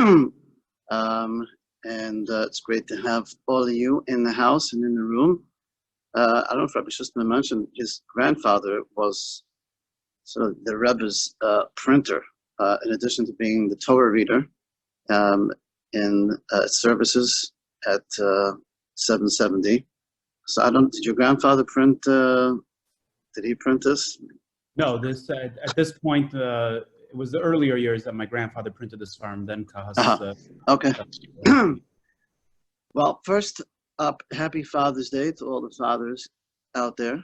And it's great to have all of you in the house and in the room. I don't know if Rabbi Schusterman mentioned his grandfather was sort of the Rebbe's printer, in addition to being the Torah reader in services at 770. So did your grandfather print, did he print this? No, at this point, it was the earlier years that my grandfather printed this farm, then Kahas. Okay. Well, first up, happy Father's Day to all the fathers out there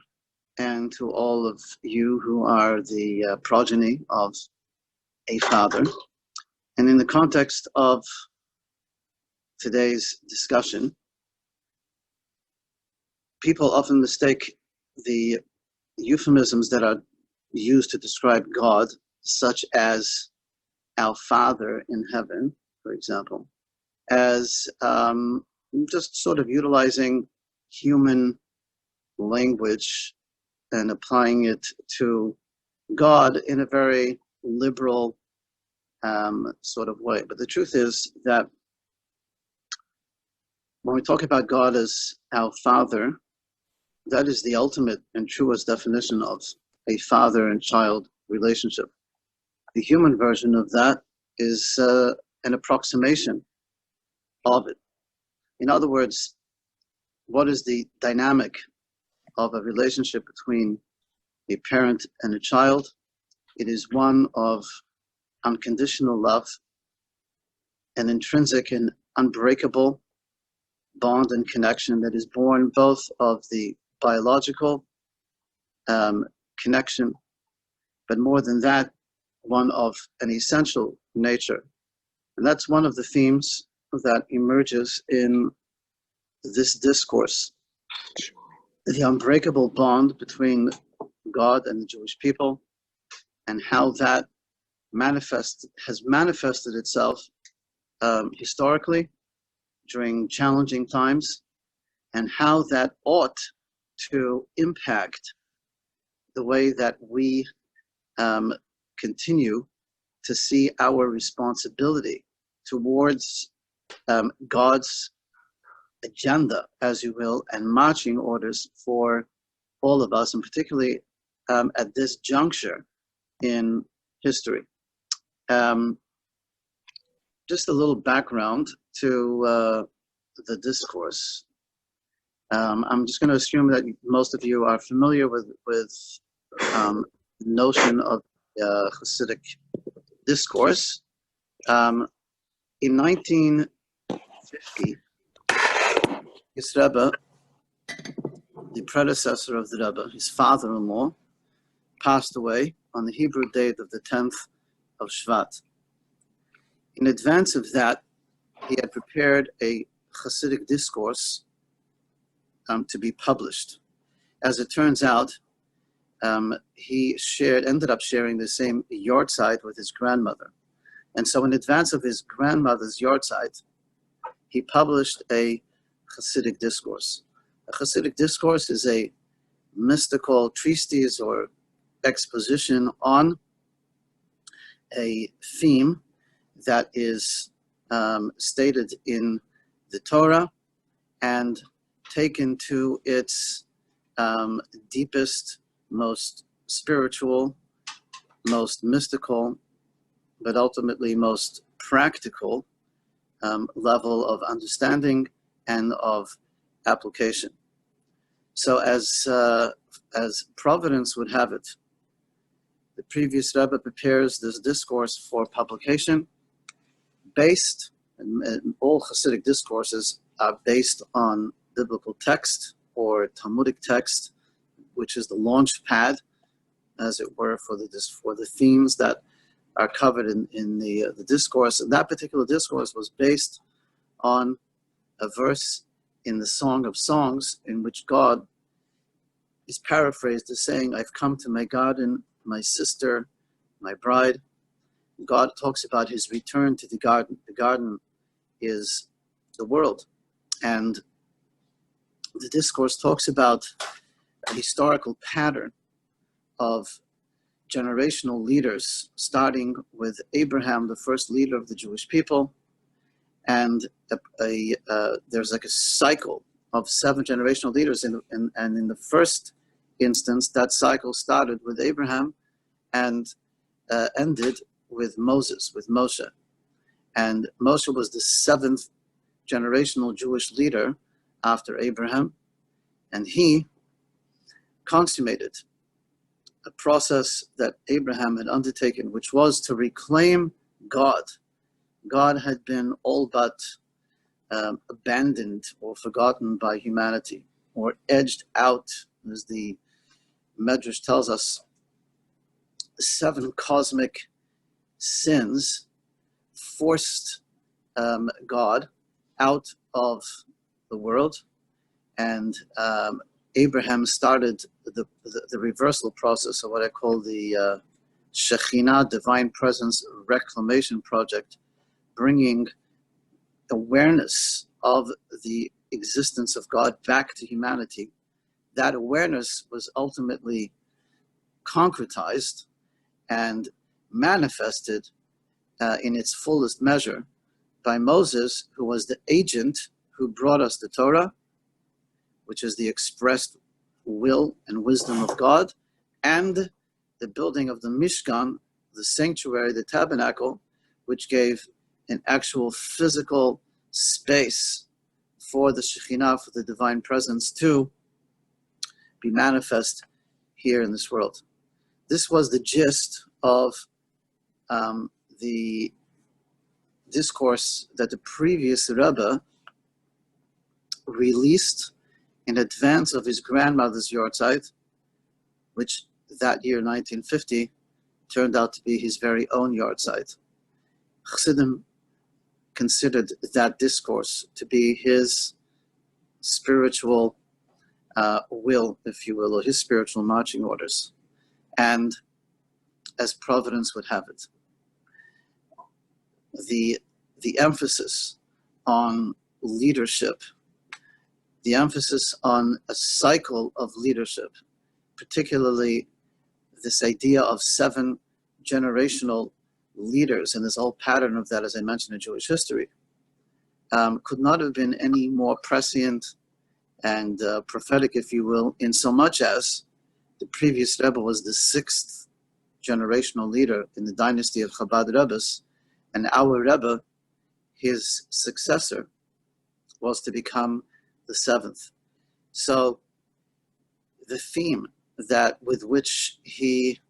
and to all of you who are the progeny of a father. And in the context of today's discussion, people often mistake the euphemisms that are used to describe God, such as our Father in heaven, for example, as just sort of utilizing human language and applying it to God in a very liberal sort of way. But the truth is that when we talk about God as our Father, that is the ultimate and truest definition of a father and child relationship. The human version of that is an approximation of it. In other words, what is the dynamic of a relationship between a parent and a child? It is one of unconditional love, an intrinsic and unbreakable bond and connection that is born both of the biological connection, but more than that, one of an essential nature. And that's one of the themes that emerges in this discourse, the unbreakable bond between God and the Jewish people, and how that has manifested itself historically during challenging times, and how that ought to impact the way that we continue to see our responsibility towards God's agenda, as you will, and marching orders for all of us, and particularly at this juncture in history. Just a little background to the discourse. I'm just going to assume that most of you are familiar with the notion of Hasidic discourse. In 1950, his Rebbe, the predecessor of the Rebbe, his father-in-law, passed away on the Hebrew date of the 10th of Shvat. In advance of that, he had prepared a Hasidic discourse to be published. As it turns out, he ended up sharing the same yahrzeit with his grandmother. And so in advance of his grandmother's yahrzeit, he published a Hasidic discourse. A Hasidic discourse is a mystical treatise or exposition on a theme that is stated in the Torah and taken to its deepest, most spiritual, most mystical, but ultimately most practical level of understanding and of application. So as Providence would have it, the previous Rebbe prepares this discourse for publication based, and all Hasidic discourses are based on biblical text or Talmudic text, which is the launch pad, as it were, for the themes that are covered in the discourse. And that particular discourse was based on a verse in the Song of Songs in which God is paraphrased as saying, "I've come to my garden, my sister, my bride." God talks about his return to the garden. The garden is the world. And the discourse talks about a historical pattern of generational leaders, starting with Abraham, the first leader of the Jewish people, And there's like a cycle of 7 generational leaders, and in the first instance, that cycle started with Abraham and ended with Moses, with Moshe. And Moshe was the 7th generational Jewish leader after Abraham, and he consummated a process that Abraham had undertaken, which was to reclaim God. God had been all but abandoned or forgotten by humanity, or edged out, as the Medrash tells us. 7 cosmic sins forced God out of the world, and Abraham started the reversal process of what I call the Shekhinah, Divine Presence Reclamation Project, bringing awareness of the existence of God back to humanity. That awareness was ultimately concretized and manifested in its fullest measure by Moses, who was the agent who brought us the Torah, which is the expressed will and wisdom of God, and the building of the Mishkan, the sanctuary, the tabernacle, which gave an actual physical space for the Shekhinah, for the divine presence to be manifest here in this world. This was the gist of the discourse that the previous Rebbe released in advance of his grandmother's yahrzeit, which that year, 1950, turned out to be his very own yahrzeit. Chassidim considered that discourse to be his spiritual will, if you will, or his spiritual marching orders, and as Providence would have it, the emphasis on leadership, the emphasis on a cycle of leadership, particularly this idea of 7 generational leaders, and this whole pattern of that, as I mentioned, in Jewish history, could not have been any more prescient and prophetic, if you will, in so much as the previous Rebbe was the 6th generational leader in the dynasty of Chabad Rebbes, and our Rebbe, his successor, was to become the 7th. So the theme that with which he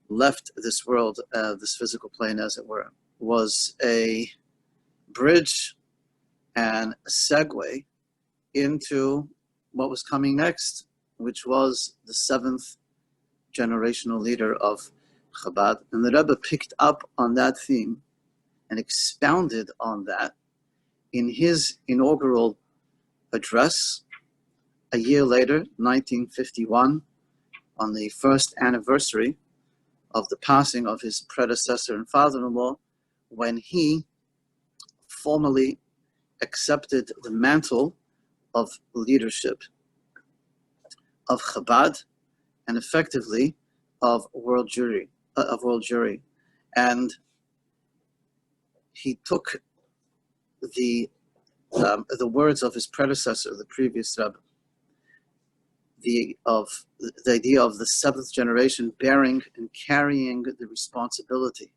left this world, this physical plane, as it were, was a bridge and a segue into what was coming next, which was the 7th generational leader of Chabad. And the Rebbe picked up on that theme and expounded on that in his inaugural address a year later, 1951, on the first anniversary of the passing of his predecessor and father-in-law, when he formally accepted the mantle of leadership of Chabad and effectively of world Jewry. And he took the words of his predecessor, the previous Rebbe, the idea of the 7th generation bearing and carrying the responsibility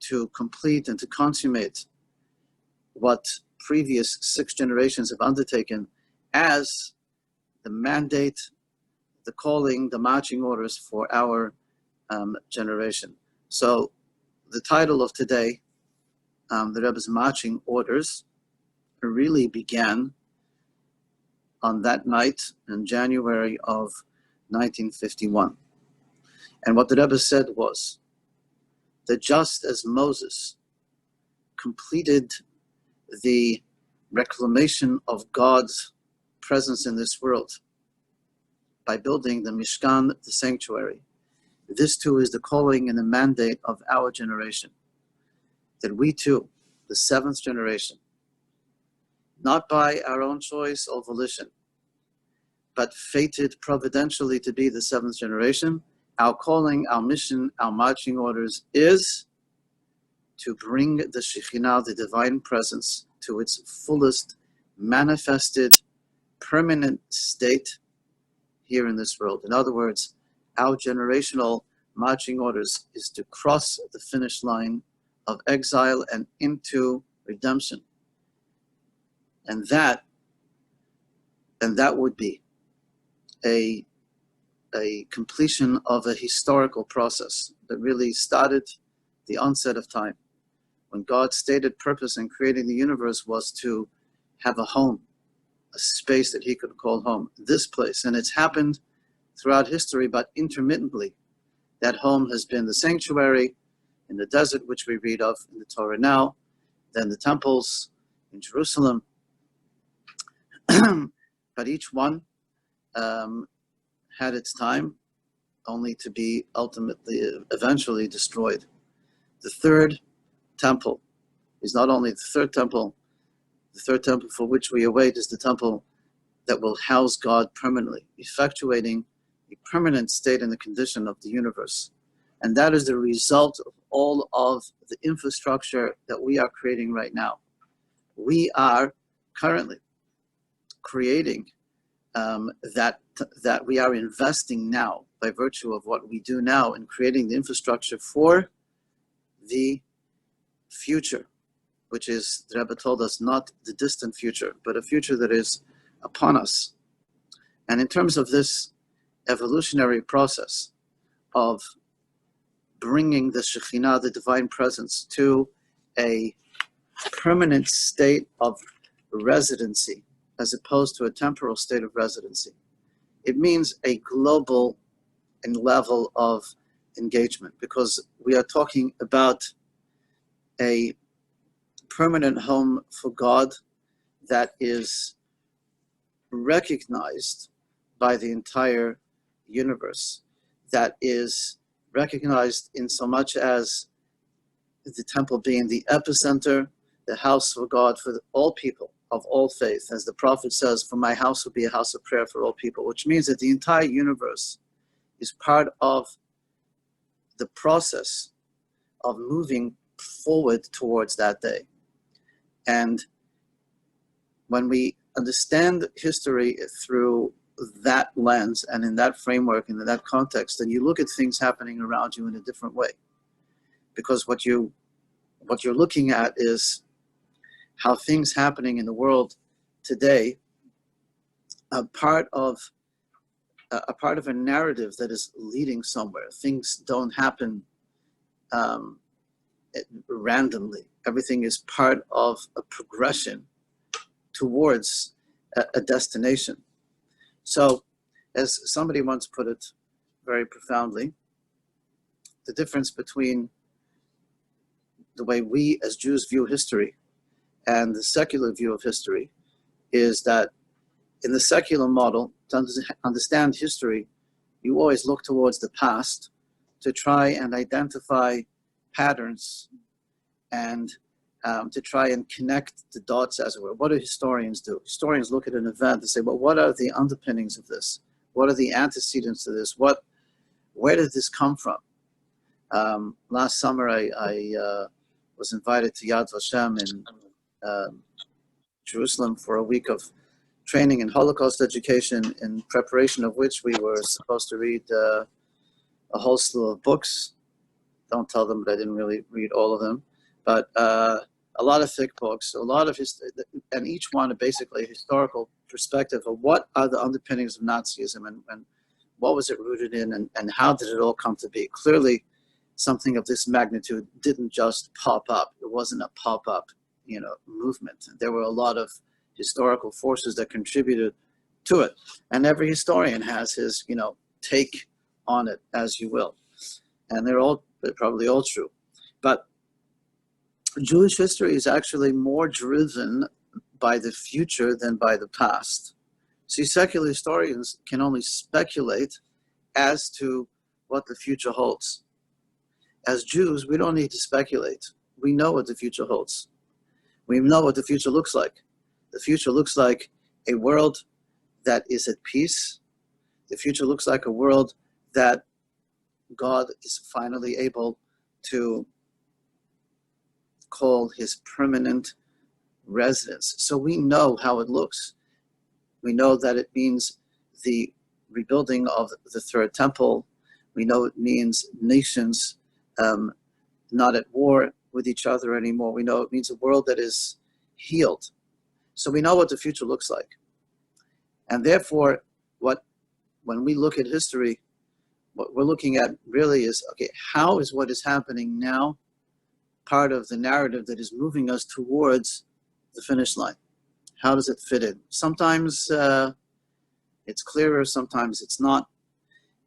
to complete and to consummate what previous 6 generations have undertaken as the mandate, the calling, the marching orders for our generation. So the title of today, the Rebbe's marching orders, really began on that night in January of 1951. And what the Rebbe said was that just as Moses completed the reclamation of God's presence in this world by building the Mishkan, the sanctuary, this too is the calling and the mandate of our generation, that we too, the 7th generation, not by our own choice or volition, but fated providentially to be the 7th generation, our calling, our mission, our marching orders is to bring the Shekhinah, the divine presence, to its fullest manifested permanent state here in this world. In other words, our generational marching orders is to cross the finish line of exile and into redemption. And that would be a completion of a historical process that really started the onset of time. When God's stated purpose in creating the universe was to have a home, a space that he could call home, this place. And it's happened throughout history, but intermittently. That home has been the sanctuary in the desert, which we read of in the Torah now, then the temples in Jerusalem. But each one had its time, only to be eventually destroyed. The third temple is not only the third temple for which we await is the temple that will house God permanently, effectuating a permanent state in the condition of the universe. And that is the result of all of the infrastructure that we are creating right now. We are currently creating that we are investing now by virtue of what we do now in creating the infrastructure for the future, which is, the Rebbe told us, not the distant future, but a future that is upon us. And in terms of this evolutionary process of bringing the Shekhinah, the divine presence, to a permanent state of residency, as opposed to a temporal state of residency, it means a global and level of engagement, because we are talking about a permanent home for God that is recognized by the entire universe, that is recognized in so much as the temple being the epicenter, the house for God for all people of all faith. As the prophet says, for my house will be a house of prayer for all people, which means that the entire universe is part of the process of moving forward towards that day. And when we understand history through that lens and in that framework and in that context, then you look at things happening around you in a different way. Because what you're looking at is how things happening in the world today are part of a narrative that is leading somewhere. Things don't happen randomly. Everything is part of a progression towards a destination. So, as somebody once put it very profoundly, the difference between the way we as Jews view history and the secular view of history is that in the secular model, to understand history, you always look towards the past to try and identify patterns and to try and connect the dots, as it were. What do historians do? Historians look at an event and say, well, what are the underpinnings of this? What are the antecedents to this? Where did this come from? Last summer, I was invited to Yad Vashem in Jerusalem for a week of training in Holocaust education, in preparation of which we were supposed to read a whole slew of books. Don't tell them, but I didn't really read all of them. But a lot of thick books, a lot of history, and each one basically a historical perspective of what are the underpinnings of Nazism and what was it rooted in and how did it all come to be. Clearly, something of this magnitude didn't just pop up. It wasn't a pop-up, movement. There were a lot of historical forces that contributed to it. And every historian has his, take on it, as you will. And they're probably all true. But Jewish history is actually more driven by the future than by the past. See, secular historians can only speculate as to what the future holds. As Jews, we don't need to speculate. We know what the future holds. We know what the future looks like. The future looks like a world that is at peace. The future looks like a world that God is finally able to call his permanent residence. So we know how it looks. We know that it means the rebuilding of the third temple. We know it means nations not at war with each other anymore. We know it means a world that is healed. So we know what the future looks like. And therefore, when we look at history, what we're looking at really is, okay, how is what is happening now part of the narrative that is moving us towards the finish line? How does it fit in? Sometimes it's clearer, sometimes it's not.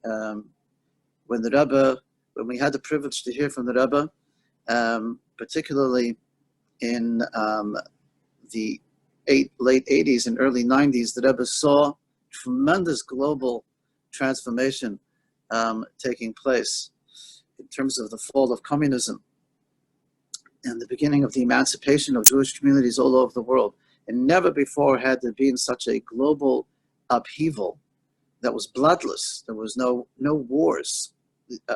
When we had the privilege to hear from the Rebbe, particularly in the late 80s and early 90s, the Rebbe saw tremendous global transformation taking place in terms of the fall of communism and the beginning of the emancipation of Jewish communities all over the world. And never before had there been such a global upheaval that was bloodless. There was no wars.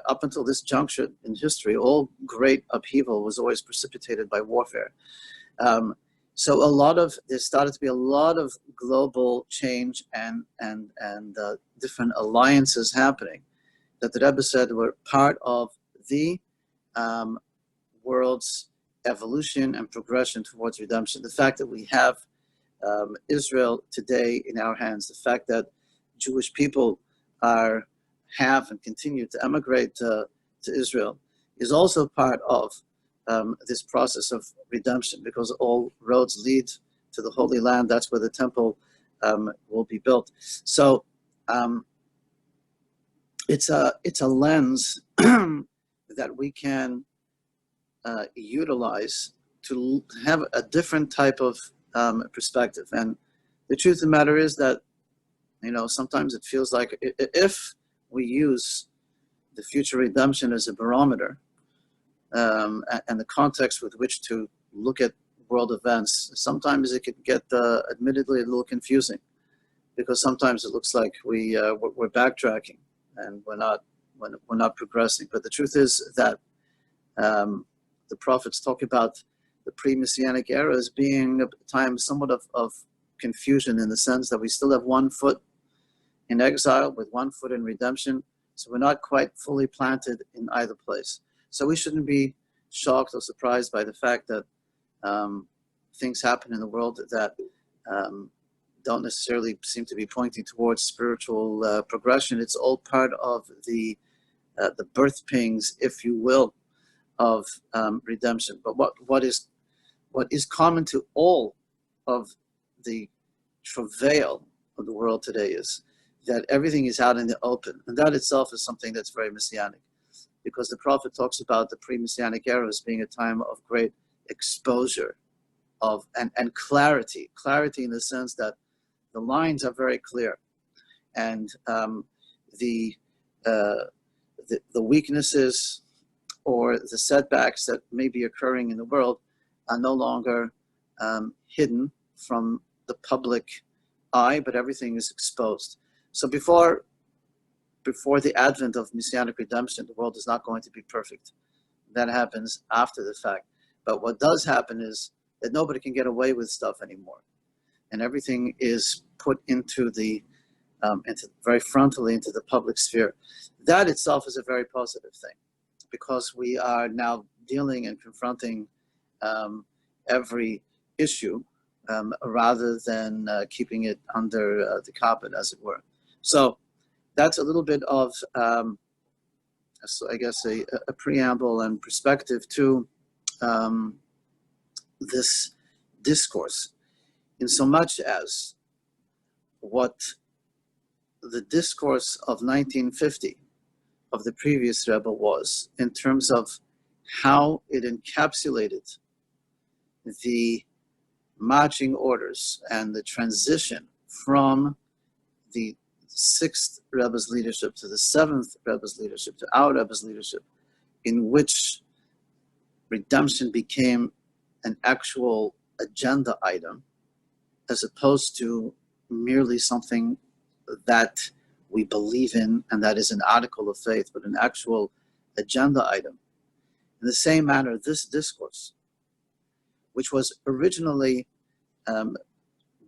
Up until this juncture in history, all great upheaval was always precipitated by warfare. So there started to be a lot of global change and different alliances happening that the Rebbe said were part of the world's evolution and progression towards redemption. The fact that we have Israel today in our hands, the fact that Jewish people have and continue to emigrate to Israel is also part of this process of redemption, because all roads lead to the Holy Land. That's where the temple will be built. So it's a lens that we can utilize to have a different type of perspective. And the truth of the matter is that, sometimes it feels like if we use the future redemption as a barometer, and the context with which to look at world events, sometimes it can get admittedly a little confusing, because sometimes it looks like we're backtracking and we're not progressing. But the truth is that the prophets talk about the pre-Messianic era as being a time somewhat of confusion, in the sense that we still have one foot in exile with one foot in redemption. So we're not quite fully planted in either place. So we shouldn't be shocked or surprised by the fact that things happen in the world that don't necessarily seem to be pointing towards spiritual progression. It's all part of the birth pangs, if you will, of redemption. But what is common to all of the travail of the world today is that everything is out in the open, and that itself is something that's very messianic, because the prophet talks about the pre-messianic era as being a time of great exposure and clarity in the sense that the lines are very clear, and the weaknesses or the setbacks that may be occurring in the world are no longer hidden from the public eye, but everything is exposed. So before the advent of Messianic redemption, the world is not going to be perfect. That happens after the fact. But what does happen is that nobody can get away with stuff anymore, and everything is put into very frontally into the public sphere. That itself is a very positive thing, because we are now dealing and confronting every issue rather than keeping it under the carpet, as it were. So that's a little bit of, I guess, a preamble and perspective to this discourse, in so much as what the discourse of 1950 of the previous Rebbe was, in terms of how it encapsulated the marching orders and the transition from the sixth Rebbe's leadership to the seventh Rebbe's leadership to our Rebbe's leadership, in which redemption became an actual agenda item, as opposed to merely something that we believe in and that is an article of faith, but an actual agenda item. In the same manner, this discourse which was originally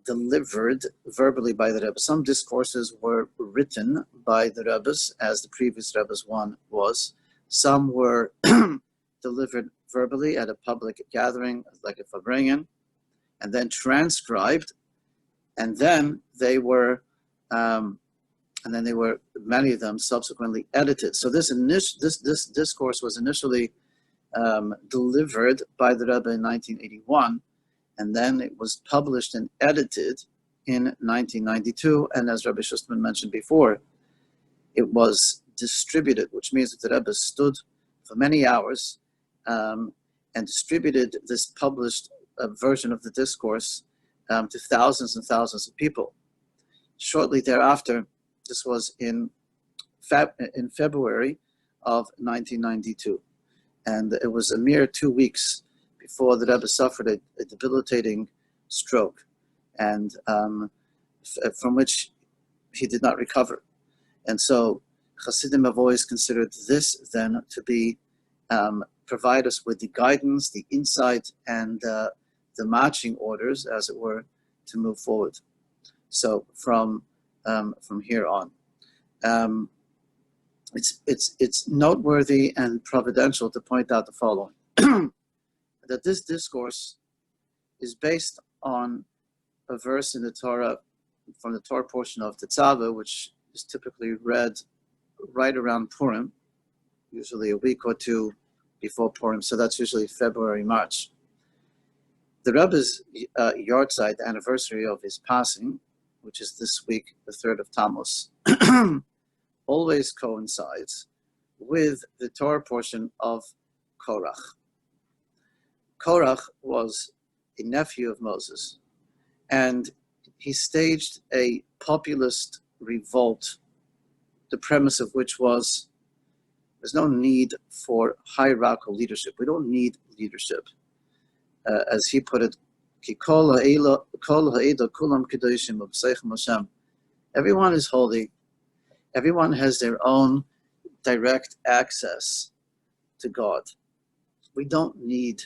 delivered verbally by the Rebbe. Some discourses were written by the Rebbes, as the previous Rebbe's one was. Some were delivered verbally at a public gathering, like a Fabrengen, and then transcribed, and then they were many of them subsequently edited. So this discourse was initially delivered by the Rebbe in 1981, and then it was published and edited in 1992. And as Rabbi Schusterman mentioned before, it was distributed, which means that the Rebbe stood for many hours and distributed this published version of the discourse to thousands and thousands of people. Shortly thereafter, this was in February of 1992. And it was a mere 2 weeks before the Rebbe suffered a debilitating stroke, and from which he did not recover. And so Hasidim have always considered this then to be, provide us with the guidance, the insight, and the marching orders, as it were, to move forward. So from here on. It's noteworthy and providential to point out the following, that this discourse is based on a verse in the Torah, from the Torah portion of Tetzaveh, which is typically read right around Purim, usually a week or two before Purim, so that's usually February, March. The Rebbe's yahrzeit, the anniversary of his passing, which is this week, the 3rd of Tammuz, always coincides with the Torah portion of Korach. Korach was a nephew of Moses, and he staged a populist revolt, the premise of which was there's no need for hierarchical leadership. We don't need leadership. As he put it, everyone is holy. Everyone has their own direct access to God. We don't need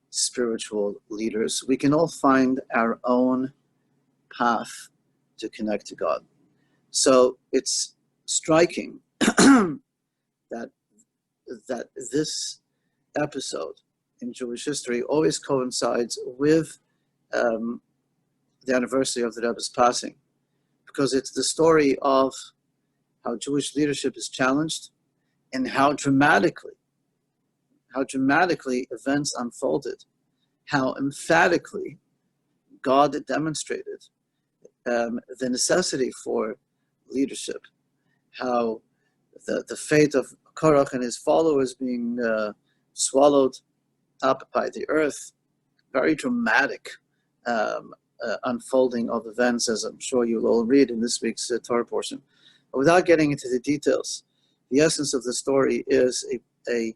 spiritual leaders. We can all find our own path to connect to God. So it's striking that this episode in Jewish history always coincides with the anniversary of the Rebbe's passing, because it's the story of how Jewish leadership is challenged and how dramatically events unfolded, how emphatically God demonstrated the necessity for leadership, how the fate of Korach and his followers being swallowed up by the earth, very dramatic unfolding of events, as I'm sure you'll all read in this week's Torah portion. But without getting into the details, the essence of the story is a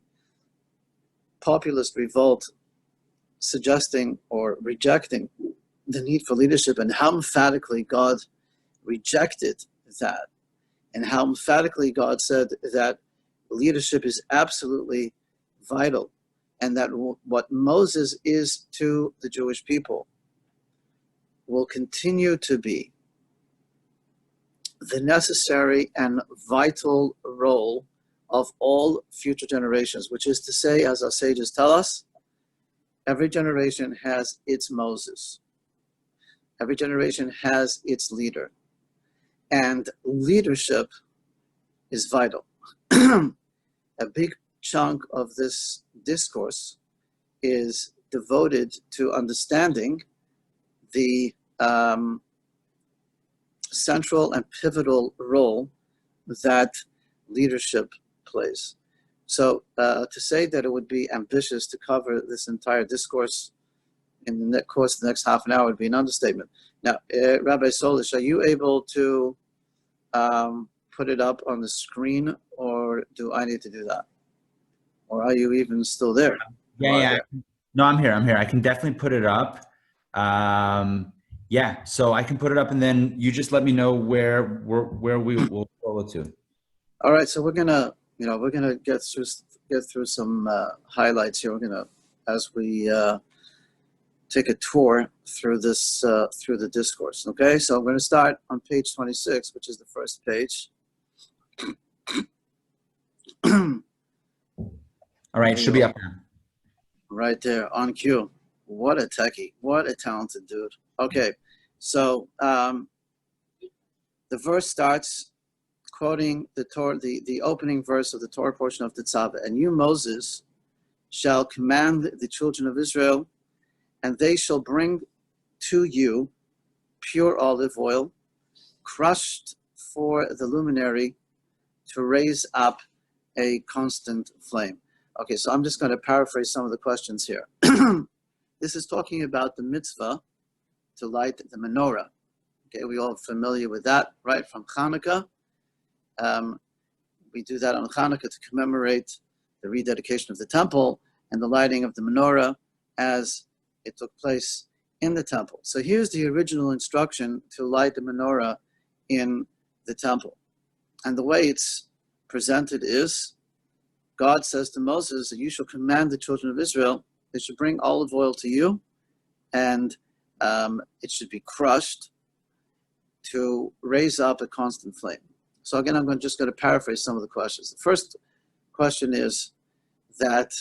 populist revolt suggesting or rejecting the need for leadership, and how emphatically God rejected that, and how emphatically God said that leadership is absolutely vital, and that what Moses is to the Jewish people will continue to be the necessary and vital role of all future generations, which is to say, as our sages tell us, every generation has its Moses. Every generation has its leader. And leadership is vital. A big chunk of this discourse is devoted to understanding the central and pivotal role that leadership plays. So to say that it would be ambitious to cover this entire discourse in the course of the next half an hour would be an understatement. Now, Rabbi Solish, are you able to put it up on the screen, or do I need to do that? Or are you even still there? Yeah. No, I'm here. I can definitely put it up. Yeah, so I can put it up, and then you just let me know where we will follow to. All right, so we're gonna get through some highlights here. We're gonna, as we take a tour through this through the discourse. Okay, so I'm going to start on page 26, which is the first page. All right, should be up now. Right there on cue. What a techie! What a talented dude. Okay, so the verse starts quoting the Torah, the opening verse of the Torah portion of the Tzava. And you, Moses, shall command the children of Israel, and they shall bring to you pure olive oil, crushed for the luminary, to raise up a constant flame. Okay, so I'm just going to paraphrase some of the questions here. This is talking about the mitzvah to light the menorah. Okay, we all familiar with that, right? From Hanukkah. We do that on Hanukkah to commemorate the rededication of the temple and the lighting of the menorah as it took place in the temple. So here's the original instruction to light the menorah in the temple. And the way it's presented is, God says to Moses that you shall command the children of Israel, they should bring olive oil to you, and it should be crushed to raise up a constant flame. So again, I'm just going to paraphrase some of the questions. The first question is that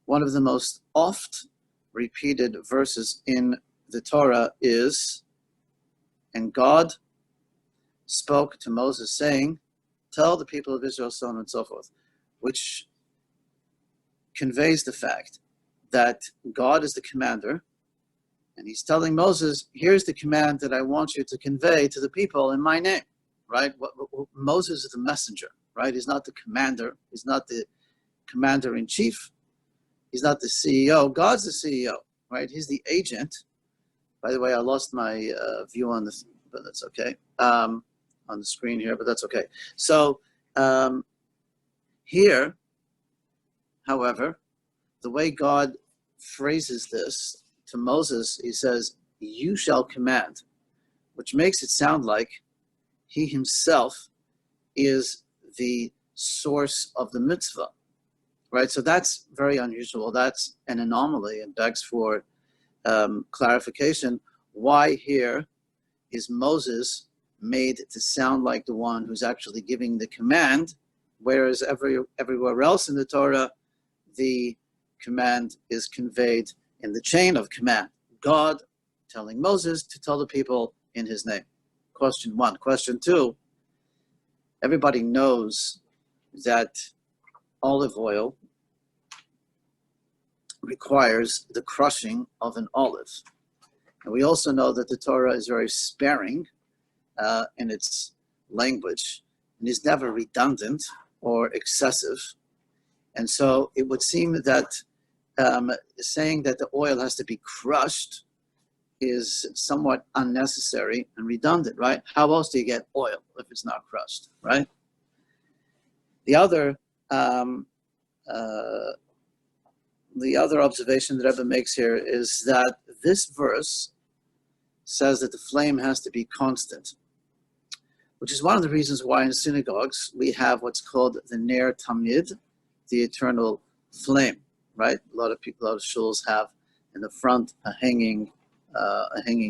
one of the most oft repeated verses in the Torah is, and God spoke to Moses saying, tell the people of Israel so on and so forth, which conveys the fact that God is the commander, and he's telling Moses, here's the command that I want you to convey to the people in my name, right? Moses is the messenger, right? He's not the commander. He's not the commander-in-chief. He's not the CEO. God's the CEO, right? He's the agent. By the way, I lost my view on this, but that's okay. On the screen here, but that's okay. So here, however, the way God phrases this to Moses, he says, you shall command, which makes it sound like he himself is the source of the mitzvah, right? So that's very unusual. That's an anomaly and begs for clarification. Why here is Moses made to sound like the one who's actually giving the command, whereas everywhere else in the Torah, the command is conveyed in the chain of command. God telling Moses to tell the people in his name. Question one. Question two, everybody knows that olive oil requires the crushing of an olive. And we also know that the Torah is very sparing in its language and is never redundant or excessive. And so it would seem that saying that the oil has to be crushed is somewhat unnecessary and redundant, right? How else do you get oil if it's not crushed, right? The other observation that Rebbe makes here is that this verse says that the flame has to be constant, which is one of the reasons why in synagogues we have what's called the Ner Tamid, the eternal flame, right? A lot of shuls have in the front a hanging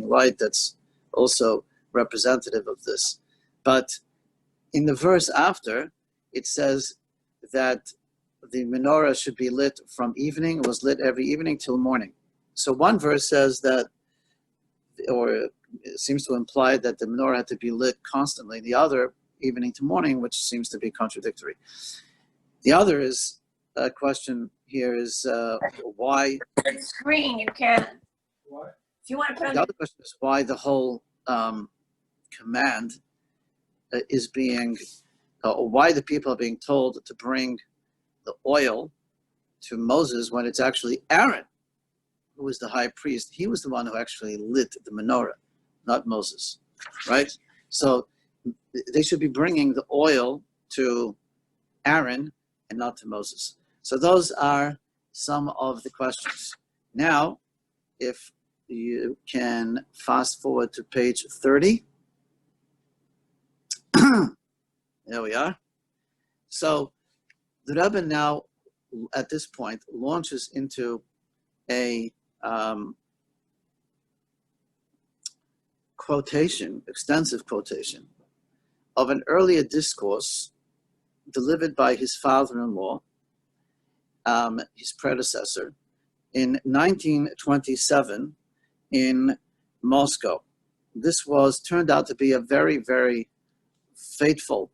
light that's also representative of this. But in the verse after, it says that the menorah should be lit from evening. It was lit every evening till morning. So one verse says that, or it seems to imply that the menorah had to be lit constantly. The other, evening to morning, which seems to be contradictory. The other is a question here is why. Screen, you can. What? If you want to put on the other question is why the whole command is being, or why the people are being told to bring the oil to Moses when it's actually Aaron who was the high priest. He was the one who actually lit the menorah, not Moses, right? So they should be bringing the oil to Aaron and not to Moses. So those are some of the questions. Now, if you can fast forward to page 30. There we are. So the Rebbe now, at this point, launches into a quotation, extensive quotation, of an earlier discourse delivered by his father-in-law, his predecessor, in 1927 in Moscow. This turned out to be a very, very fateful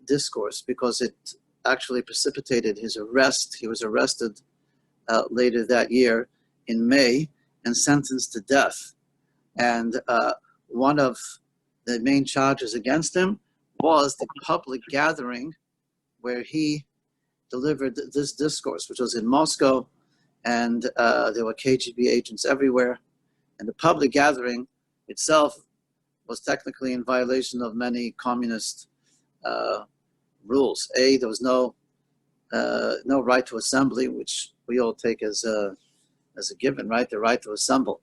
discourse because it actually precipitated his arrest. He was arrested later that year in May and sentenced to death. And one of the main charges against him was the public gathering where he delivered this discourse, which was in Moscow, and there were KGB agents everywhere. And the public gathering itself was technically in violation of many communist rules. There was no right to assembly, which we all take as a given, right? The right to assemble.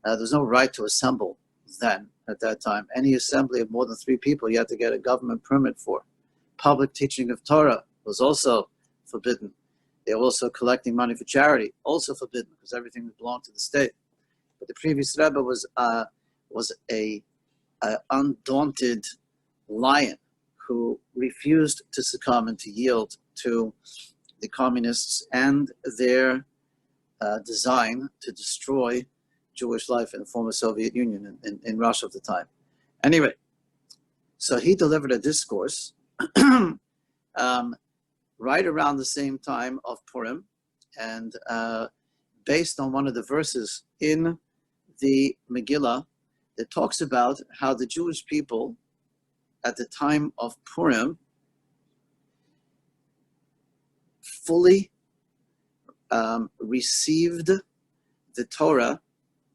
There's no right to assemble then, at that time. Any assembly of more than 3 people, you had to get a government permit for. Public teaching of Torah was also forbidden. They were also collecting money for charity, also forbidden, because everything belonged to the state. But the previous Rebbe was a undaunted lion who refused to succumb and to yield to the communists and their design to destroy Jewish life in the former Soviet Union in Russia of the time. Anyway, so he delivered a discourse right around the same time of Purim, and based on one of the verses in the Megillah that talks about how the Jewish people at the time of Purim fully received the Torah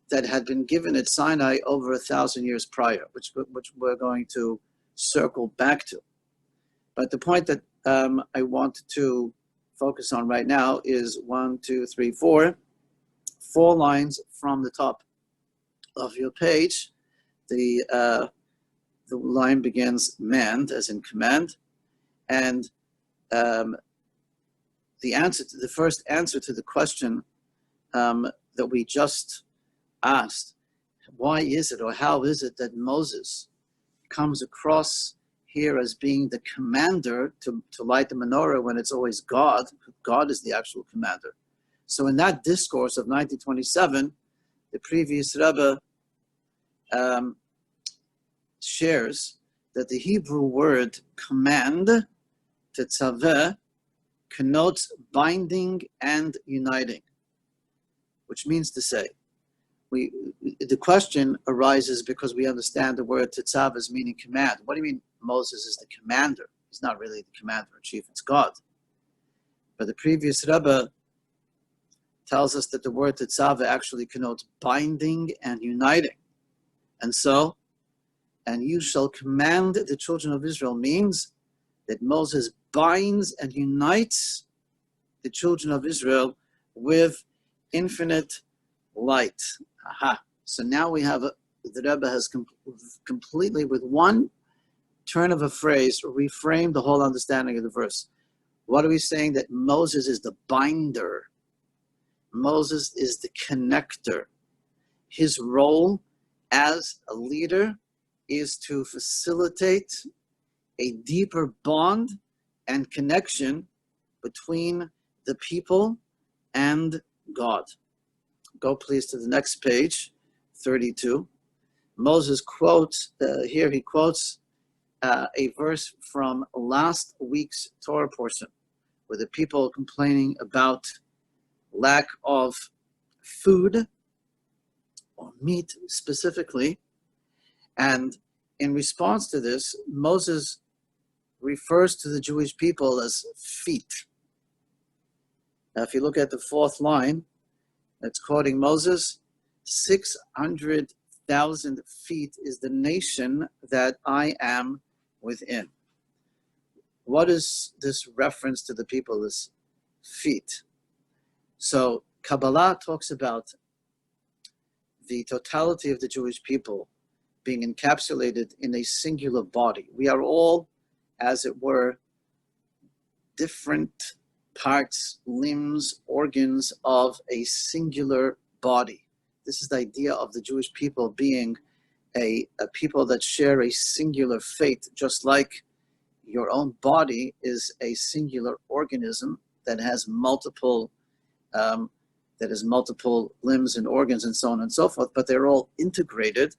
that had been given at Sinai over 1,000 years prior, which we're going to circle back to. But the point that I want to focus on right now is 4 lines from the top of your page. The line begins manned, as in command, and the first answer to the question that we just asked, why is it or how is it that Moses comes across here as being the commander to light the menorah when it's always God? God is the actual commander. So in that discourse of 1927, the previous Rebbe shares that the Hebrew word command, tetzaveh, connotes binding and uniting, which means to say, the question arises because we understand the word tetzaveh as meaning command. What do you mean Moses is the commander? He's not really the commander-in-chief, it's God. But the previous Rebbe tells us that the word tetzaveh actually connotes binding and uniting. And so, and you shall command the children of Israel means that Moses binds and unites the children of Israel with infinite light. Aha. So now we have, the Rebbe has completely, with one turn of a phrase, reframed the whole understanding of the verse. What are we saying? That Moses is the binder. Moses is the connector. His role as a leader is to facilitate a deeper bond and connection between the people and God. Go please to the next page, 32. Moses quotes, here he quotes a verse from last week's Torah portion, where the people complaining about lack of food, or meat specifically. And in response to this, Moses refers to the Jewish people as feet. Now, if you look at the 4th line, that's quoting Moses, 600,000 feet is the nation that I am within. What is this reference to the people as feet? So Kabbalah talks about the totality of the Jewish people being encapsulated in a singular body. We are all, as it were, different parts, limbs, organs of a singular body. This is the idea of the Jewish people being a people that share a singular fate, just like your own body is a singular organism that has multiple limbs and organs and so on and so forth, but they're all integrated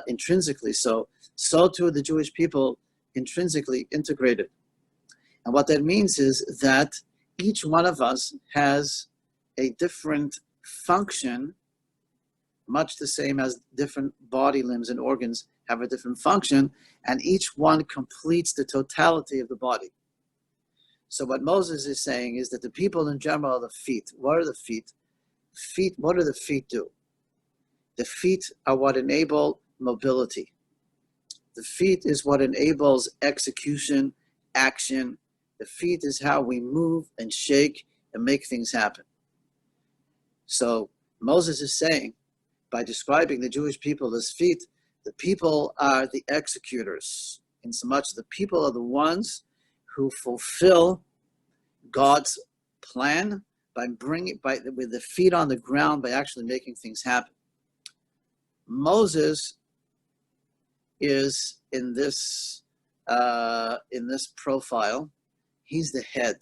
intrinsically. So too the Jewish people intrinsically integrated. And what that means is that each one of us has a different function, much the same as different body limbs and organs have a different function, and each one completes the totality of the body. So what Moses is saying is that the people in general are the feet. What are the feet? What do the feet do? The feet are what enable mobility. The feet is what enables execution, action. The feet is how we move and shake and make things happen. So Moses is saying, by describing the Jewish people as feet, the people are the executors, in so much the people are the ones who fulfill God's plan with the feet on the ground, by actually making things happen. Moses is in this profile. He's the head.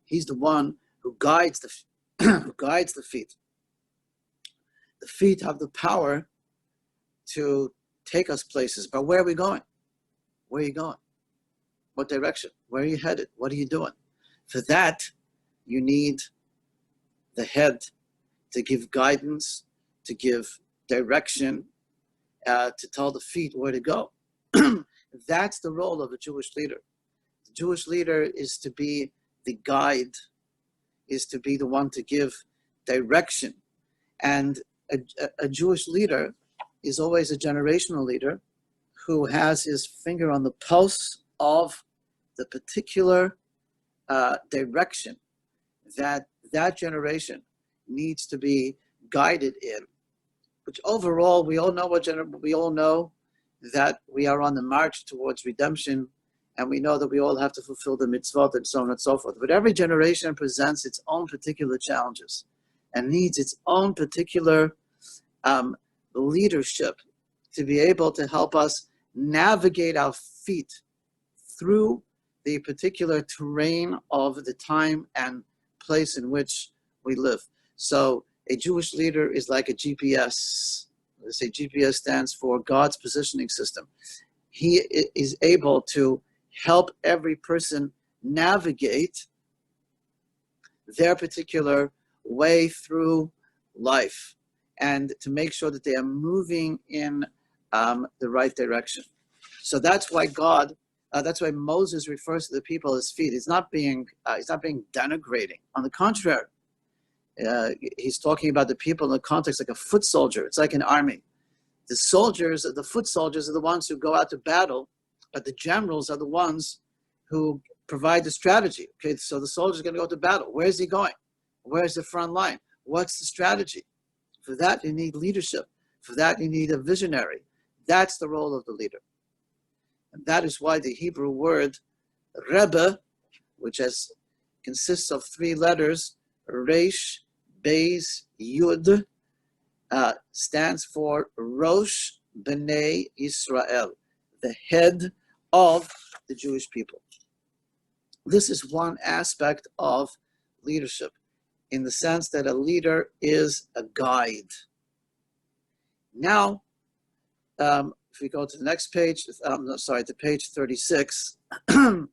He's the one who guides the feet. The feet have the power to take us places. But where are we going? Where are you going? What direction? Where are you headed? What are you doing? For that, you need the head to give guidance, to give direction, to tell the feet where to go. That's the role of a Jewish leader. The Jewish leader is to be the guide, is to be the one to give direction. And a Jewish leader is always a generational leader who has his finger on the pulse of the particular direction that generation needs to be guided in. Which overall, we all know that we are on the march towards redemption, and we know that we all have to fulfill the mitzvot and so on and so forth. But every generation presents its own particular challenges and needs its own particular leadership to be able to help us navigate our feet through the particular terrain of the time and place in which we live. So a Jewish leader is like a GPS. Let's say GPS stands for God's positioning system. He is able to help every person navigate their particular way through life and to make sure that they are moving in the right direction. So that's why that's why Moses refers to the people as feet. He's not being denigrating. On the contrary, he's talking about the people in the context like a foot soldier. It's like an army. The foot soldiers are the ones who go out to battle, but the generals are the ones who provide the strategy. Okay, so the soldier's going to go to battle. Where's he going? Where's the front line? What's the strategy? For that, you need leadership. For that, you need a visionary. That's the role of the leader. And that is why the Hebrew word Rebbe, which consists of 3 letters, Resh, Beis, Yud, stands for Rosh B'nai Israel, the head of the Jewish people. This is one aspect of leadership, in the sense that a leader is a guide. Now, if we go to the next page, to page 36, the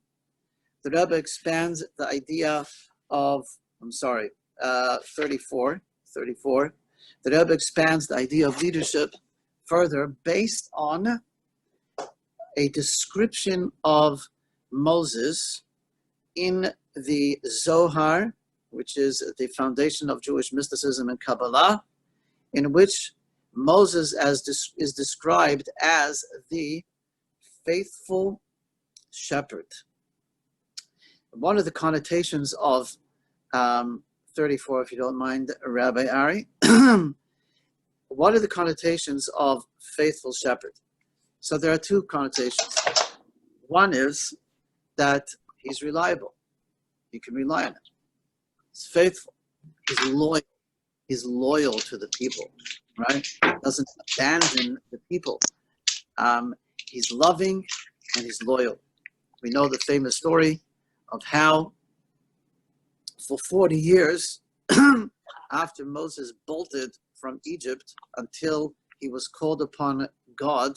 Rebbe expands the idea of, 34. The Rebbe expands the idea of leadership further based on a description of Moses in the Zohar, which is the foundation of Jewish mysticism and Kabbalah, in which Moses is described as the faithful shepherd. One of the connotations of 34, if you don't mind, Rabbi Ari, what are the connotations of faithful shepherd? So there are 2 connotations. One is that he's reliable. You can rely on him. He's faithful. He's loyal. He's loyal to the people, right? Doesn't abandon the people. He's loving and he's loyal. We know the famous story of how for 40 years after Moses bolted from Egypt until he was called upon God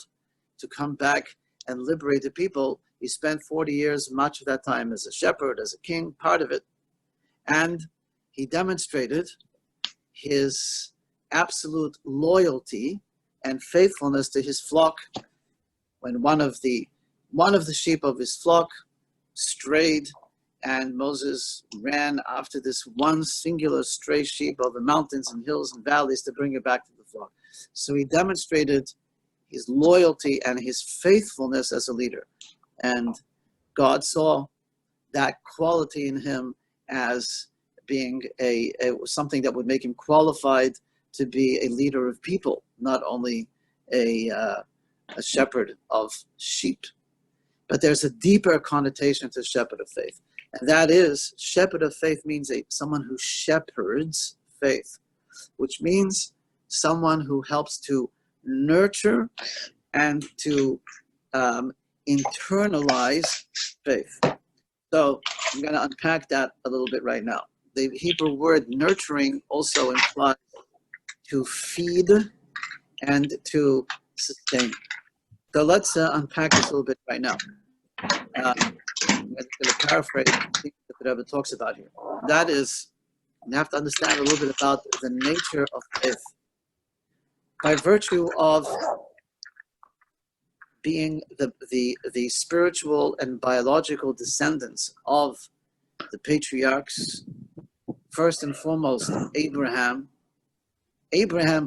to come back and liberate the people, he spent 40 years, much of that time as a shepherd, as a king, part of it. And he demonstrated his absolute loyalty and faithfulness to his flock when one of the sheep of his flock strayed, and Moses ran after this one singular stray sheep over mountains and hills and valleys to bring it back to the flock. So he demonstrated his loyalty and his faithfulness as a leader. And God saw that quality in him as being something that would make him qualified to be a leader of people, not only a shepherd of sheep. But there's a deeper connotation to shepherd of faith. And that is, shepherd of faith means someone who shepherds faith, which means someone who helps to nurture and to internalize faith. So I'm going to unpack that a little bit right now. The Hebrew word nurturing also implies to feed and to sustain. So let's unpack this a little bit right now. I'm going to paraphrase what the Rebbe talks about here. That is, you have to understand a little bit about the nature of faith. By virtue of being the spiritual and biological descendants of the patriarchs, first and foremost, Abraham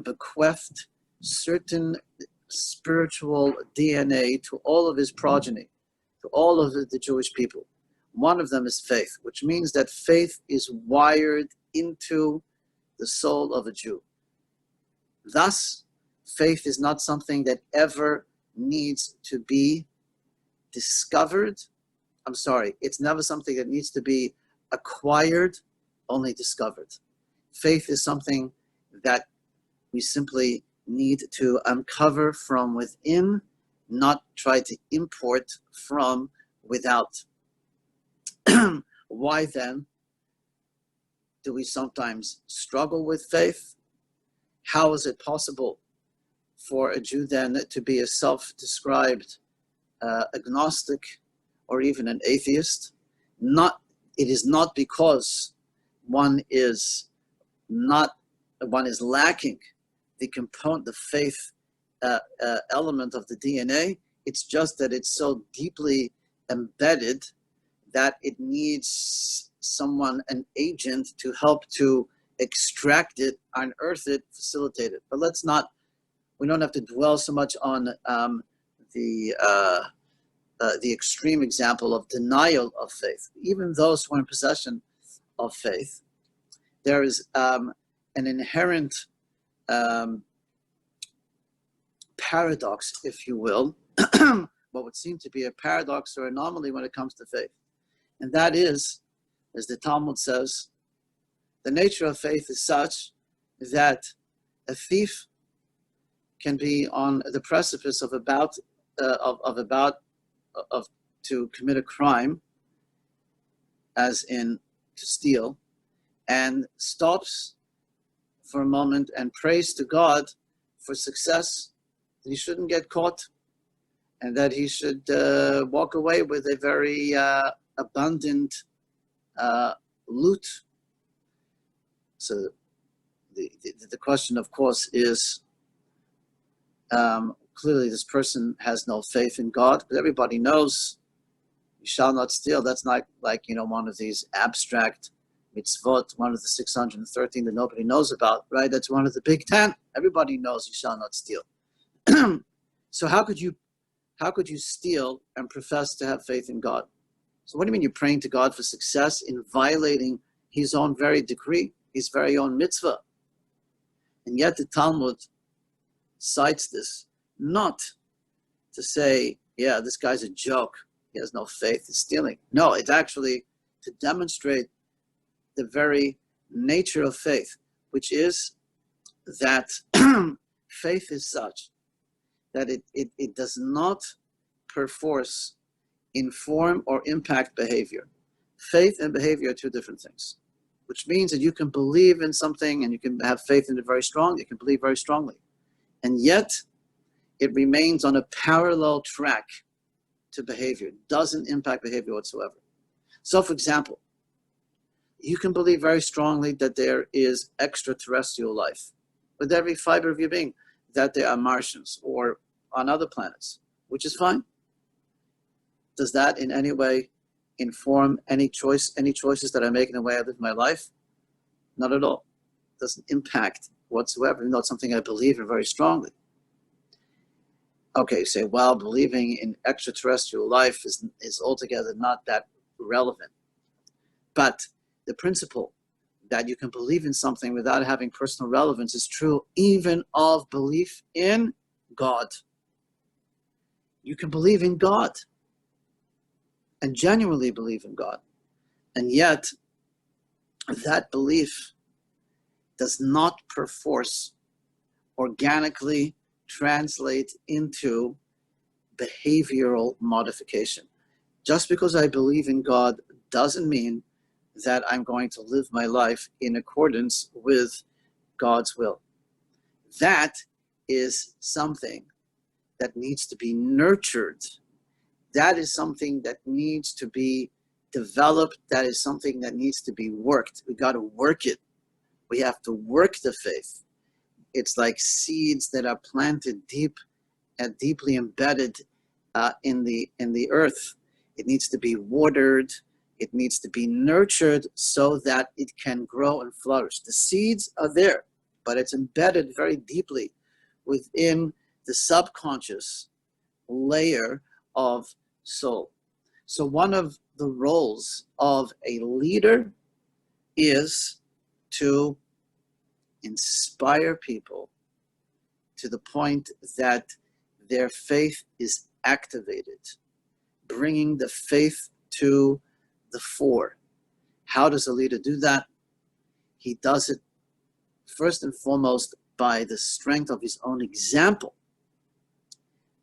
bequeathed certain spiritual DNA to all of his progeny, to all of the Jewish people. One of them is faith, which means that faith is wired into the soul of a Jew. Thus, faith is not something that ever needs to be discovered. It's never something that needs to be acquired, only discovered. Faith is something that we simply need to uncover from within, not try to import from without. Why then do we sometimes struggle with faith? How is it possible for a Jew then to be a self-described agnostic or even an atheist? It is not because one is lacking the faith element of the DNA. It's just that it's so deeply embedded that it needs someone, an agent, to help to extract it, unearth it, facilitate it. But we don't have to dwell so much on the extreme example of denial of faith. Even those who are in possession of faith, there is an inherent paradox, if you will, what would seem to be a paradox or anomaly when it comes to faith. And that is, as the Talmud says, the nature of faith is such that a thief can be on the precipice of to commit a crime, as in to steal, and stops for a moment and prays to God for success, that he shouldn't get caught, and that he should walk away with a very abundant loot. So the question, of course, is clearly this person has no faith in God, but everybody knows you shall not steal. That's not like, one of these abstract mitzvot, one of the 613 that nobody knows about, right? That's one of the big 10. Everybody knows you shall not steal. So how could you steal and profess to have faith in God? So what do you mean you're praying to God for success in violating his own very decree, his very own mitzvah? And yet the Talmud cites this not to say, yeah, this guy's a joke, he has no faith, he's stealing. No, it's actually to demonstrate the very nature of faith, which is that faith is such that it does not perforce inform or impact behavior. Faith and behavior are two different things, which means that you can believe in something and you can have faith in it very strong, you can believe very strongly, and yet it remains on a parallel track to behavior. It doesn't impact behavior whatsoever. So, for example, you can believe very strongly that there is extraterrestrial life with every fiber of your being, that there are Martians or on other planets, which is fine. Does that in any way inform any choices that I make in the way I live my life? Not at all. It doesn't impact whatsoever, even though it's something I believe in very strongly. Okay, you say, well, believing in extraterrestrial life is altogether not that relevant. But the principle that you can believe in something without having personal relevance is true even of belief in God. You can believe in God and genuinely believe in God. And yet, that belief does not perforce organically translate into behavioral modification. Just because I believe in God doesn't mean that I'm going to live my life in accordance with God's will. That is something that needs to be nurtured. That is something that needs to be developed. That is something that needs to be worked. We got to work it. We have to work the faith. It's like seeds that are planted deep and deeply embedded in the earth. It needs to be watered. It needs to be nurtured so that it can grow and flourish. The seeds are there, but it's embedded very deeply within the subconscious layer of soul. So one of the roles of a leader is to inspire people to the point that their faith is activated, bringing the faith to the fore. How does a leader do that? He does it first and foremost by the strength of his own example,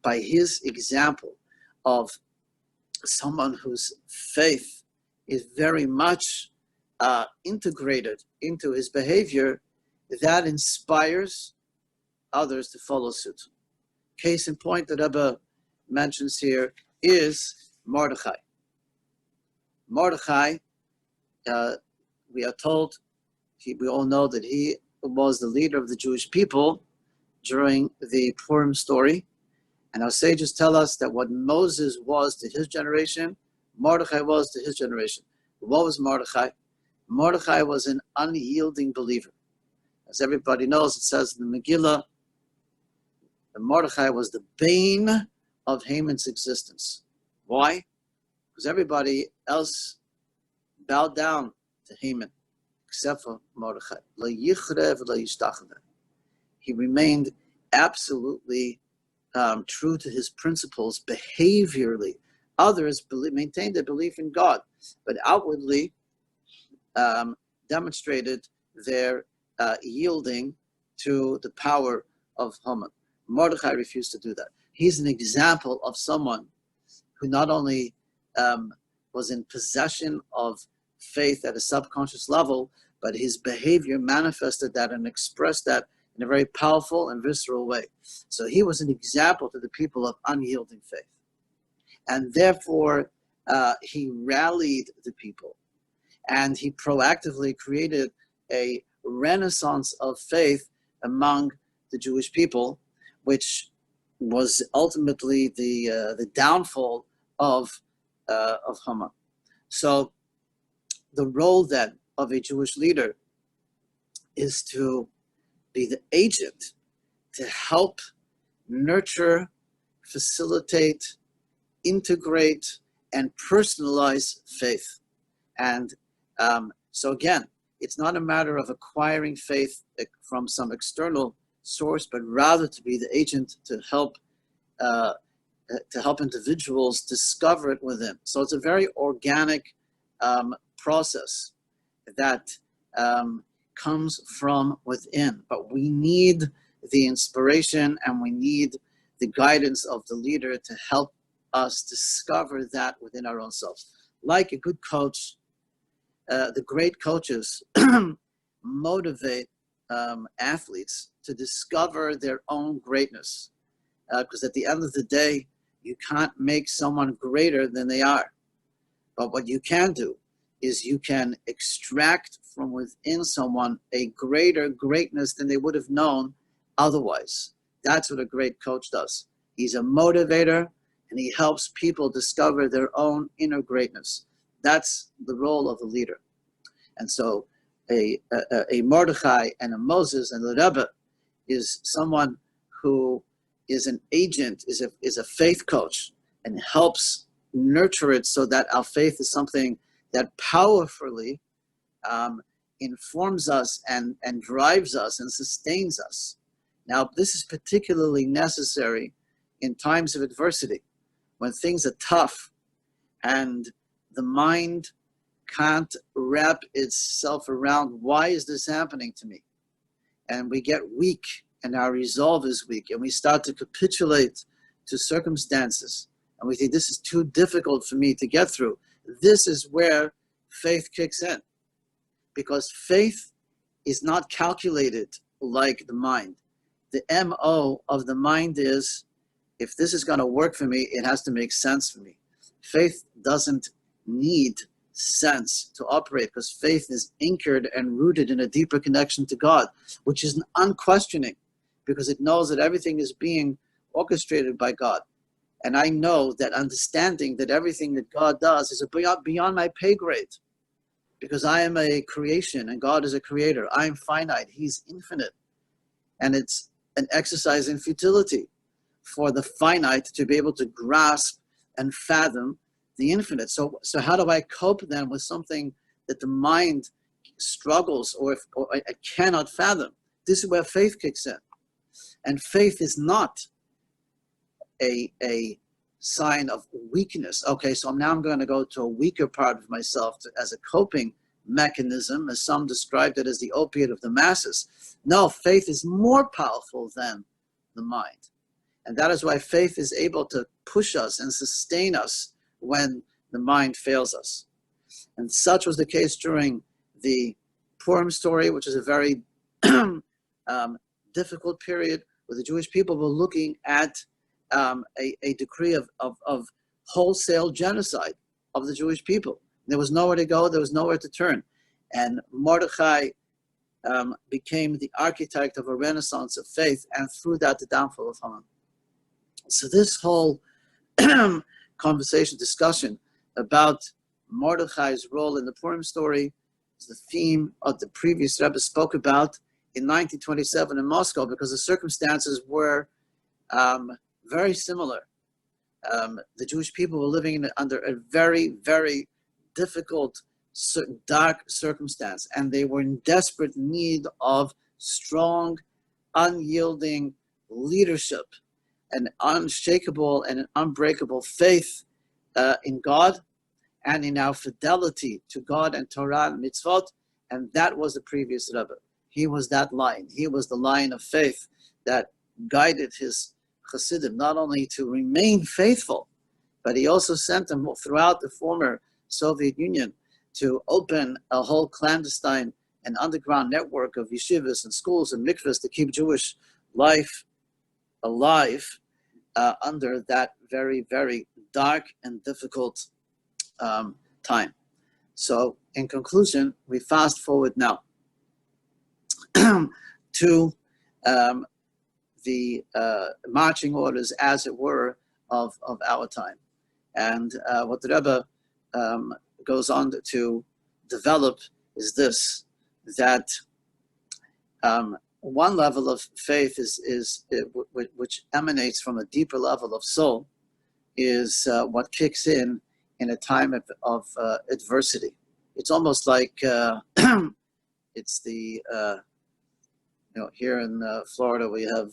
by his example of someone whose faith is very much integrated into his behavior, that inspires others to follow suit. Case in point that Rebbe mentions here is Mordechai. Mordechai, we are told, we all know that he was the leader of the Jewish people during the Purim story. And our sages tell us that what Moses was to his generation, Mordechai was to his generation. What was Mordechai? Mordechai was an unyielding believer. As everybody knows, it says in the Megillah, that Mordechai was the bane of Haman's existence. Why? Because everybody else bowed down to Haman, except for Mordechai. He remained absolutely true to his principles behaviorally. Others maintained their belief in God, but outwardly demonstrated their yielding to the power of Haman. Mordechai refused to do that. He's an example of someone who not only was in possession of faith at a subconscious level, but his behavior manifested that and expressed that in a very powerful and visceral way. So he was an example to the people of unyielding faith. And therefore, he rallied the people. And he proactively created a renaissance of faith among the Jewish people, which was ultimately the downfall of Haman. So the role then of a Jewish leader is to be the agent to help nurture, facilitate, integrate, and personalize faith. And so again, it's not a matter of acquiring faith from some external source, but rather to be the agent to help individuals discover it within. So it's a very organic process that comes from within, but we need the inspiration and we need the guidance of the leader to help us discover that within our own selves. Like a good coach, the great coaches motivate athletes to discover their own greatness, because at the end of the day, you can't make someone greater than they are. But what you can do is you can extract from within someone a greater greatness than they would have known otherwise. That's what a great coach does. He's a motivator, and he helps people discover their own inner greatness. That's the role of a leader. And so a Mordechai and a Moses and a Rebbe is someone who is an agent, is a faith coach, and helps nurture it so that our faith is something that powerfully informs us and drives us and sustains us. Now, this is particularly necessary in times of adversity, when things are tough and the mind can't wrap itself around, why is this happening to me? And we get weak and our resolve is weak and we start to capitulate to circumstances and we think this is too difficult for me to get through. This is where faith kicks in, because faith is not calculated like the mind. The MO of the mind is, if this is going to work for me, it has to make sense for me. Faith doesn't need sense to operate, because faith is anchored and rooted in a deeper connection to God, which is unquestioning, because it knows that everything is being orchestrated by God. And I know that understanding that everything that God does is beyond my pay grade, because I am a creation and God is a creator. I am finite, he's infinite. And it's an exercise in futility for the finite to be able to grasp and fathom the infinite. So how do I cope then with something that the mind struggles or it cannot fathom? This is where faith kicks in. And faith is not a sign of weakness. Okay, so now I'm going to go to a weaker part of myself as a coping mechanism, as some described it as the opiate of the masses. No, faith is more powerful than the mind. And that is why faith is able to push us and sustain us when the mind fails us. And such was the case during the Purim story, which is a very difficult period where the Jewish people were looking at a decree of wholesale genocide of the Jewish people. There was nowhere to go, there was nowhere to turn. And Mordechai became the architect of a renaissance of faith, and through that, the downfall of Haman. So this whole discussion about Mordechai's role in the Purim story is the theme of the previous Rebbe spoke about in 1927 in Moscow, because the circumstances were very similar. The Jewish people were living under a very, very difficult, dark circumstance, and they were in desperate need of strong, unyielding leadership, an unshakable and an unbreakable faith in God and in our fidelity to God and Torah and mitzvot. And that was the previous Rebbe. He was that line. He was the line of faith that guided his Chassidim not only to remain faithful, but he also sent them throughout the former Soviet Union to open a whole clandestine and underground network of yeshivas and schools and mikvahs to keep Jewish life alive under that very, very dark and difficult time. So in conclusion, we fast forward now to the marching orders, as it were, of our time. And what the Rebbe goes on to develop is this, that one level of faith which emanates from a deeper level of soul is what kicks in a time of adversity. It's almost like it's the here in Florida we have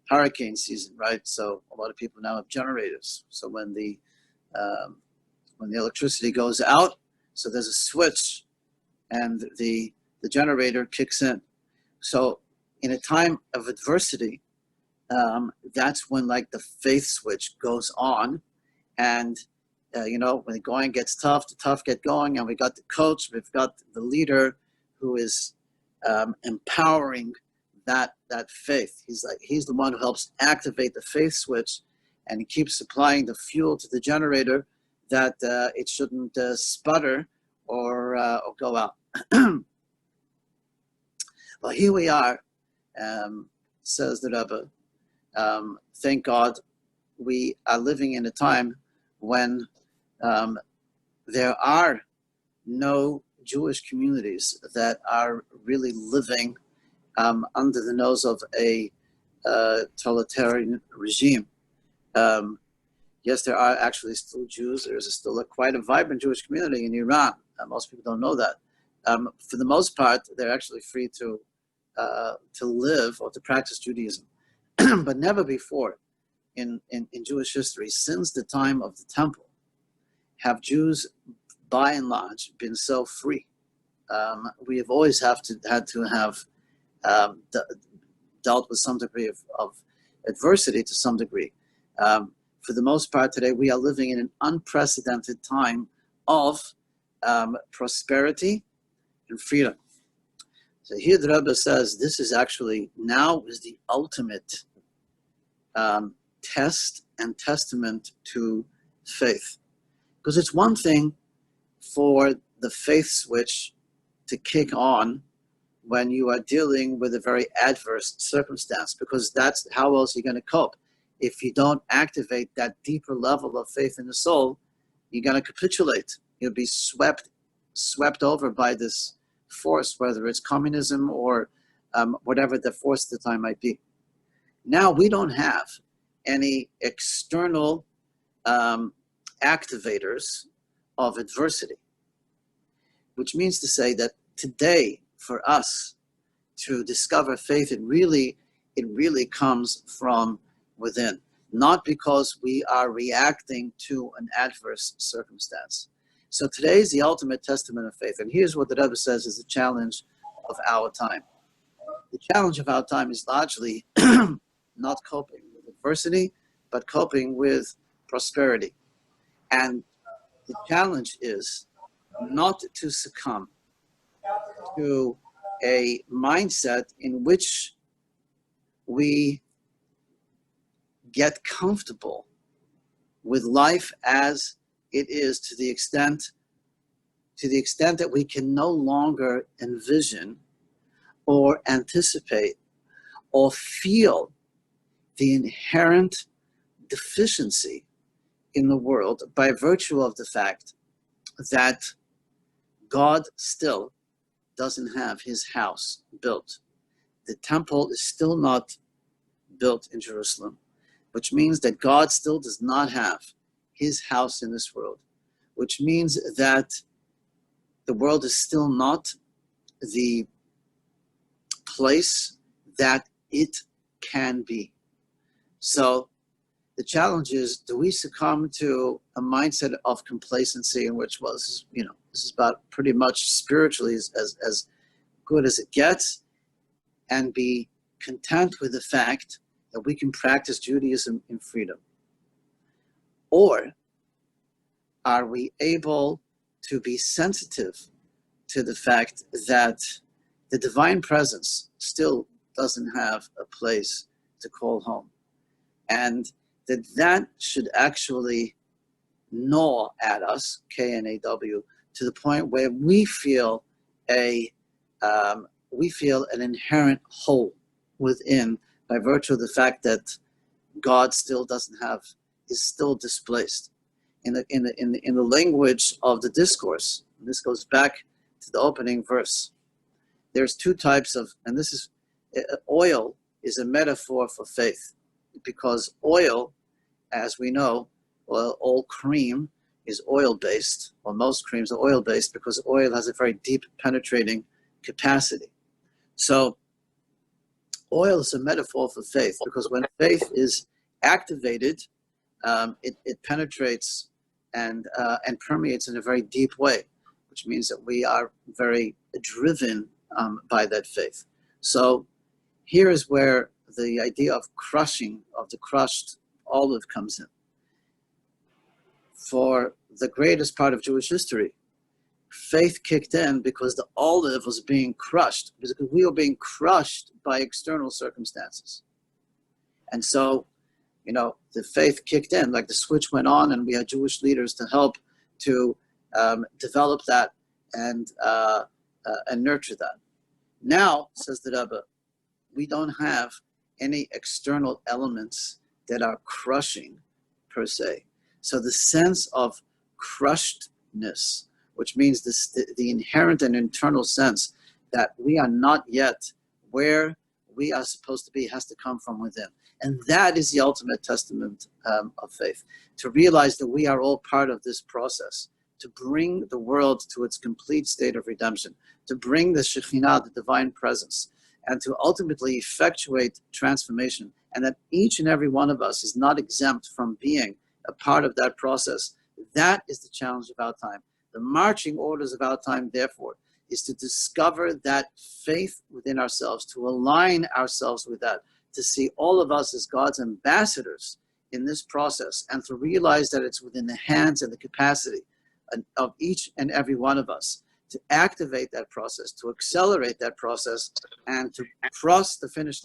hurricane season, right? So a lot of people now have generators. So when the electricity goes out, So there's a switch, and the generator kicks in. So in a time of adversity, that's when like the faith switch goes on, and when the going gets tough, the tough get going, and we got the coach, we've got the leader who is empowering that faith. He's the one who helps activate the faith switch, and he keeps supplying the fuel to the generator that it shouldn't sputter or go out. Well, here we are, says the Rebbe. Thank God we are living in a time when there are no Jewish communities that are really living under the nose of a totalitarian regime. Yes, there are actually still Jews. There's still quite a vibrant Jewish community in Iran. Most people don't know that. For the most part, they're actually free to live or to practice Judaism. But never before in Jewish history, since the time of the temple, have Jews, by and large, been so free. We have always had to have dealt with some degree of adversity to some degree. For the most part today, we are living in an unprecedented time of prosperity and freedom. So here the Rebbe says this is actually now is the ultimate test and testament to faith. Because it's one thing for the faith switch to kick on when you are dealing with a very adverse circumstance, because that's how else you're going to cope. If you don't activate that deeper level of faith in the soul, you're going to capitulate. You'll be swept over by this force, whether it's communism or whatever the force at the time might be. Now we don't have any external activators of adversity, which means to say that today, for us to discover faith, it really comes from within, not because we are reacting to an adverse circumstance. So today is the ultimate testament of faith. And here's what the Rebbe says is the challenge of our time. The challenge of our time is largely not coping with adversity, but coping with prosperity. And the challenge is not to succumb to a mindset in which we get comfortable with life as it is, to the extent that we can no longer envision or anticipate or feel the inherent deficiency in the world by virtue of the fact that God still doesn't have his house built. The temple is still not built in Jerusalem, which means that God still does not have his house in this world, which means that the world is still not the place that it can be. So the challenge is, do we succumb to a mindset of complacency in which, well, this is about pretty much spiritually as good as it gets, and be content with the fact that we can practice Judaism in freedom? Or are we able to be sensitive to the fact that the divine presence still doesn't have a place to call home, and that should actually gnaw at us, K-N-A-W, to the point where we feel an inherent hole within by virtue of the fact that God still is still displaced. In the language of the Discourse, and this goes back to the opening verse, there's two types of, and this is, oil is a metaphor for faith, because oil, as we know, well, all cream is oil-based, or most creams are oil-based, because oil has a very deep penetrating capacity. So oil is a metaphor for faith, because when faith is activated, it penetrates and permeates in a very deep way, which means that we are very driven by that faith. So here is where the idea of crushing, of the crushed olive comes in. For the greatest part of Jewish history, faith kicked in because the olive was being crushed, because we were being crushed by external circumstances. And so, the faith kicked in, like the switch went on, and we had Jewish leaders to help to develop that and nurture that. Now, says the Rebbe, we don't have any external elements that are crushing per se. So the sense of crushedness, which means the inherent and internal sense that we are not yet where we are supposed to be, has to come from within. And that is the ultimate testament of faith, to realize that we are all part of this process, to bring the world to its complete state of redemption, to bring the Shekhinah, the divine presence, and to ultimately effectuate transformation, and that each and every one of us is not exempt from being a part of that process. That is the challenge of our time. The marching orders of our time, therefore, is to discover that faith within ourselves, to align ourselves with that, to see all of us as God's ambassadors in this process, and to realize that it's within the hands and the capacity of each and every one of us to activate that process, to accelerate that process, and to cross the finish line.